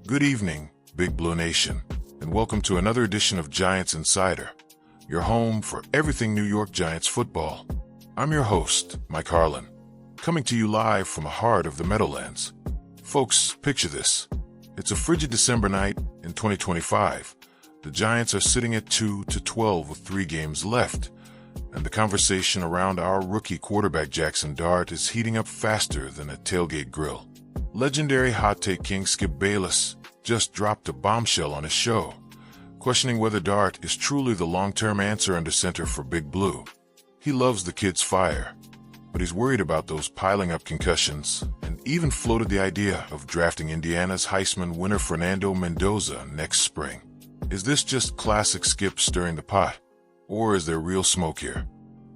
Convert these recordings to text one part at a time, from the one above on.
Good evening, Big Blue Nation, and welcome to another edition of Giants Insider, your home for everything New York Giants football. I'm your host, Mike Harlan, coming to you live from the heart of the Meadowlands. Folks, picture this. It's a frigid December night in 2025. The Giants are sitting at 2-12 with 3 games left, and the conversation around our rookie quarterback Jackson Dart is heating up faster than a tailgate grill. Legendary hot take king Skip Bayless just dropped a bombshell on his show, questioning whether Dart is truly the long-term answer under center for Big Blue. He loves the kid's fire, but he's worried about those piling up concussions, and even floated the idea of drafting Indiana's Heisman winner Fernando Mendoza next spring. Is this just classic Skip stirring the pot, or is there real smoke here?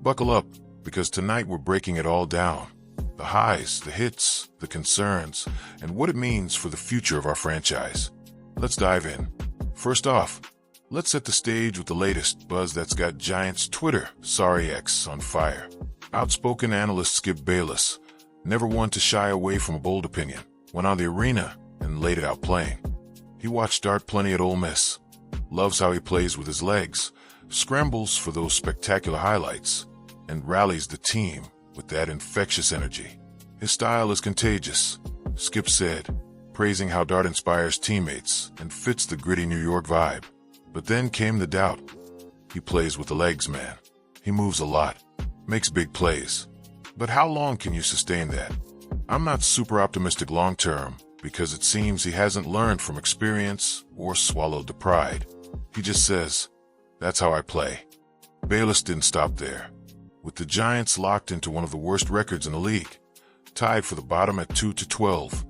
Buckle up, because tonight we're breaking it all down. The highs, the hits, the concerns, and what it means for the future of our franchise. Let's dive in. First off, let's set the stage with the latest buzz that's got Giants Twitter, X, on fire. Outspoken analyst Skip Bayless, never one to shy away from a bold opinion, went on the arena and laid it out plain. He watched Dart plenty at Ole Miss, loves how he plays with his legs, scrambles for those spectacular highlights, and rallies the team with that infectious energy. His style is contagious, Skip said, praising how Dart inspires teammates and fits the gritty New York vibe. But then came the doubt. He plays with the legs, man. He moves a lot, makes big plays. But how long can you sustain that? I'm not super optimistic long-term, because it seems he hasn't learned from experience or swallowed the pride. He just says, "That's how I play." Bayless didn't stop there. With the Giants locked into one of the worst records in the league, tied for the bottom at 2-12,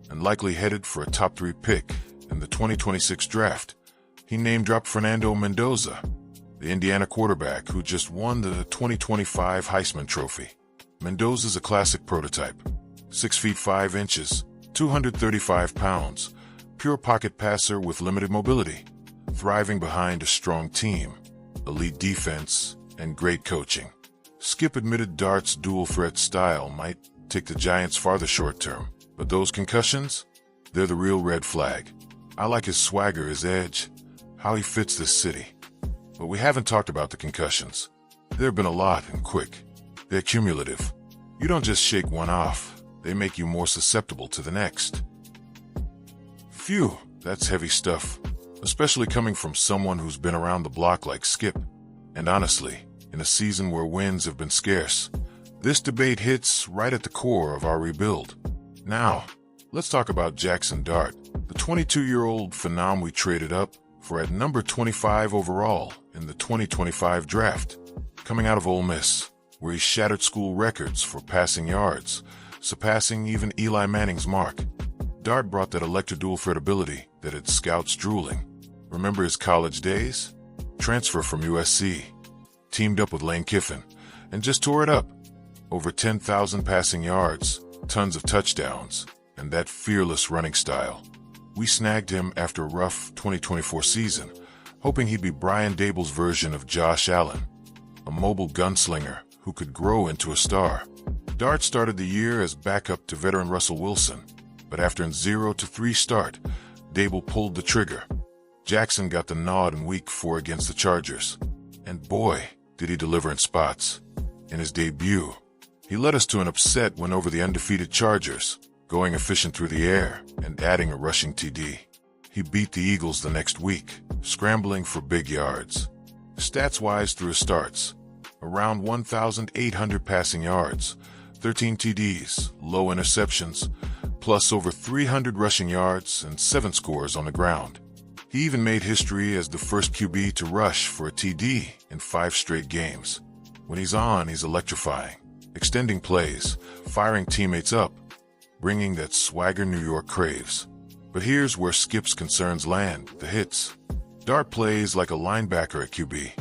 and likely headed for a top 3 pick in the 2026 draft, he name-dropped Fernando Mendoza, the Indiana quarterback who just won the 2025 Heisman Trophy. Mendoza's a classic prototype. 6 feet 5 inches, 235 pounds, pure pocket passer with limited mobility, thriving behind a strong team, elite defense, and great coaching. Skip admitted Dart's dual-threat style might take the Giants farther short-term, but those concussions? They're the real red flag. I like his swagger, his edge, how he fits this city. But we haven't talked about the concussions. There have been a lot and quick. They're cumulative. You don't just shake one off, they make you more susceptible to the next. Phew, that's heavy stuff, especially coming from someone who's been around the block like Skip. And honestly, in a season where wins have been scarce, this debate hits right at the core of our rebuild. Now, let's talk about Jackson Dart, the 22-year-old phenom we traded up for at number 25 overall in the 2025 draft. Coming out of Ole Miss, where he shattered school records for passing yards, surpassing even Eli Manning's mark. Dart brought that electric dual-threat ability that had scouts drooling. Remember his college days? Transfer from USC. Teamed up with Lane Kiffin, and just tore it up. Over 10,000 passing yards, tons of touchdowns, and that fearless running style. We snagged him after a rough 2024 season, hoping he'd be Brian Daboll's version of Josh Allen, a mobile gunslinger who could grow into a star. Dart started the year as backup to veteran Russell Wilson, but after a 0-3 start, Daboll pulled the trigger. Jackson got the nod in Week 4 against the Chargers, and boy, did he deliver in spots. In his debut, he led us to an upset win over the undefeated Chargers, going efficient through the air and adding a rushing TD. He beat the Eagles the next week, scrambling for big yards. Stats-wise through his starts, around 1,800 passing yards, 13 TDs, low interceptions, plus over 300 rushing yards and 7 scores on the ground. He even made history as the first QB to rush for a TD in 5 straight games. When he's on, he's electrifying, extending plays, firing teammates up, bringing that swagger New York craves. But here's where Skip's concerns land, the hits. Dart plays like a linebacker at QB,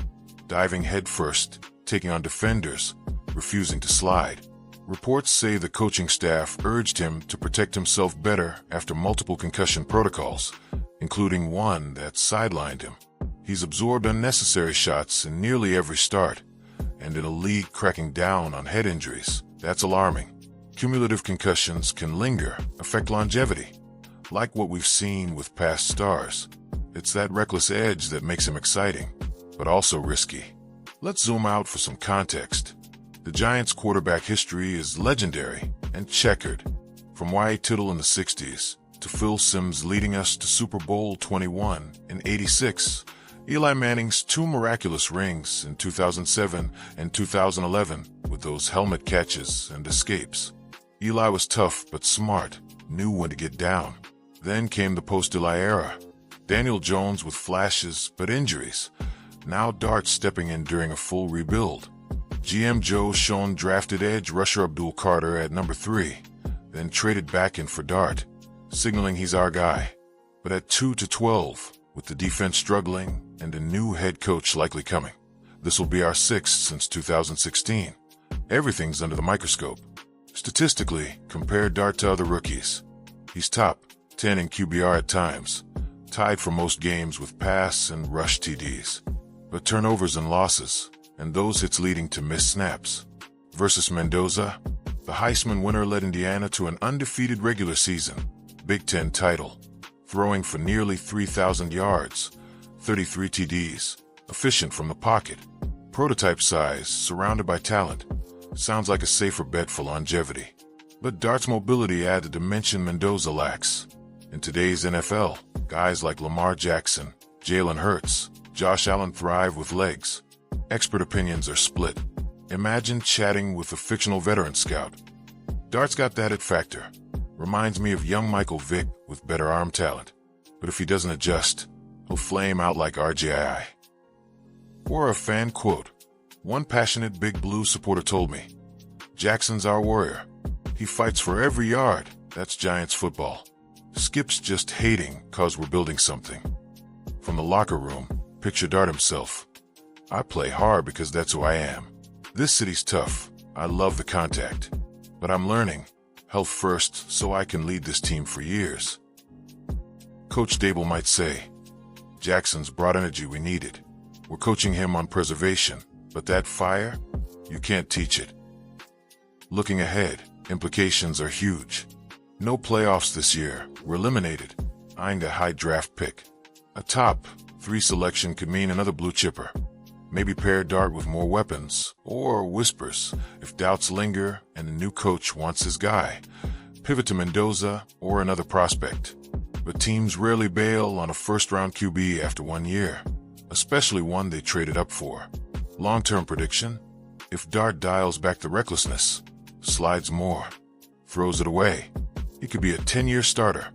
diving headfirst, taking on defenders, refusing to slide. Reports say the coaching staff urged him to protect himself better after multiple concussion protocols, including one that sidelined him. He's absorbed unnecessary shots in nearly every start, and in a league cracking down on head injuries, that's alarming. Cumulative concussions can linger, affect longevity. Like what we've seen with past stars, it's that reckless edge that makes him exciting, but also risky. Let's zoom out for some context. The Giants' quarterback history is legendary and checkered. From Tittle in the 60s to Phil Simms leading us to Super Bowl 21 in '86, Eli Manning's two miraculous rings in 2007 and 2011 with those helmet catches and escapes. Eli was tough but smart, knew when to get down. Then came the post-Eli era. Daniel Jones with flashes but injuries. Now Dart stepping in during a full rebuild. GM Joe Schoen drafted edge rusher Abdul Carter at number 3, then traded back in for Dart, signaling he's our guy. But at 2-12, with the defense struggling and a new head coach likely coming, this will be our 6th since 2016. Everything's under the microscope. Statistically, compare Dart to other rookies. He's top 10 in QBR at times, tied for most games with pass and rush TDs. But turnovers and losses, and those hits leading to missed snaps. Versus Mendoza, the Heisman winner led Indiana to an undefeated regular season, Big Ten title, throwing for nearly 3,000 yards, 33 TDs, efficient from the pocket. Prototype size, surrounded by talent. Sounds like a safer bet for longevity. But Dart's mobility adds a dimension Mendoza lacks. In today's NFL, guys like Lamar Jackson, Jalen Hurts, Josh Allen thrive with legs. Expert opinions are split. Imagine chatting with a fictional veteran scout. Dart's got that it factor. Reminds me of young Michael Vick with better arm talent. But if he doesn't adjust, he'll flame out like RJI. Or a fan quote. One passionate Big Blue supporter told me, "Jackson's our warrior. He fights for every yard. That's Giants football. Skip's just hating cause we're building something." From the locker room, picture Dart himself. "I play hard because that's who I am. This city's tough. I love the contact. But I'm learning. Health first so I can lead this team for years." Coach Dable might say, "Jackson's brought energy we needed. We're coaching him on preservation. But that fire, you can't teach it." Looking ahead, implications are huge. No playoffs this year. We're eliminated. Eyeing a high draft pick. A top 3 selection could mean another blue chipper. Maybe pair Dart with more weapons, or whispers, if doubts linger and a new coach wants his guy. Pivot to Mendoza or another prospect. But teams rarely bail on a first-round QB after 1 year, especially one they traded up for. Long-term prediction? If Dart dials back the recklessness, slides more, throws it away, he could be a 10-year starter,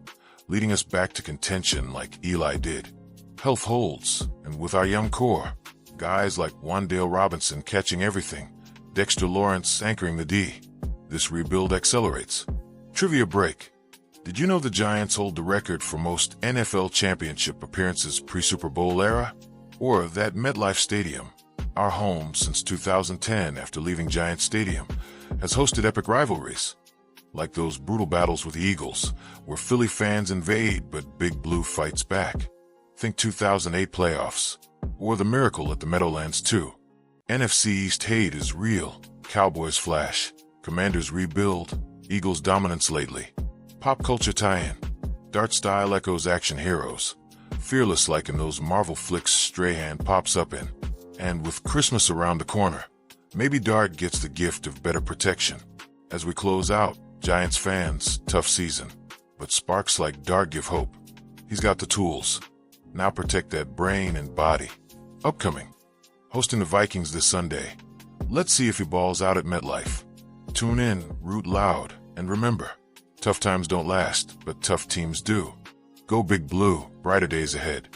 leading us back to contention like Eli did. Health holds, and with our young core, guys like Wan'Dale Robinson catching everything, Dexter Lawrence anchoring the D, this rebuild accelerates. Trivia break. Did you know the Giants hold the record for most NFL championship appearances pre-Super Bowl era? Or that MetLife Stadium, our home since 2010 after leaving Giant Stadium, has hosted epic rivalries, like those brutal battles with the Eagles, where Philly fans invade but Big Blue fights back. Think 2008 playoffs, or the miracle at the Meadowlands 2. NFC East hate is real. Cowboys flash, Commanders rebuild, Eagles dominance lately. Pop culture tie-in. Dart style echoes action heroes, fearless like in those Marvel flicks Strahan pops up in. And with Christmas around the corner, maybe Dart gets the gift of better protection. As we close out, Giants fans, tough season. But sparks like Dart give hope. He's got the tools. Now protect that brain and body. Upcoming. Hosting the Vikings this Sunday. Let's see if he balls out at MetLife. Tune in, root loud, and remember, tough times don't last, but tough teams do. Go Big Blue, brighter days ahead.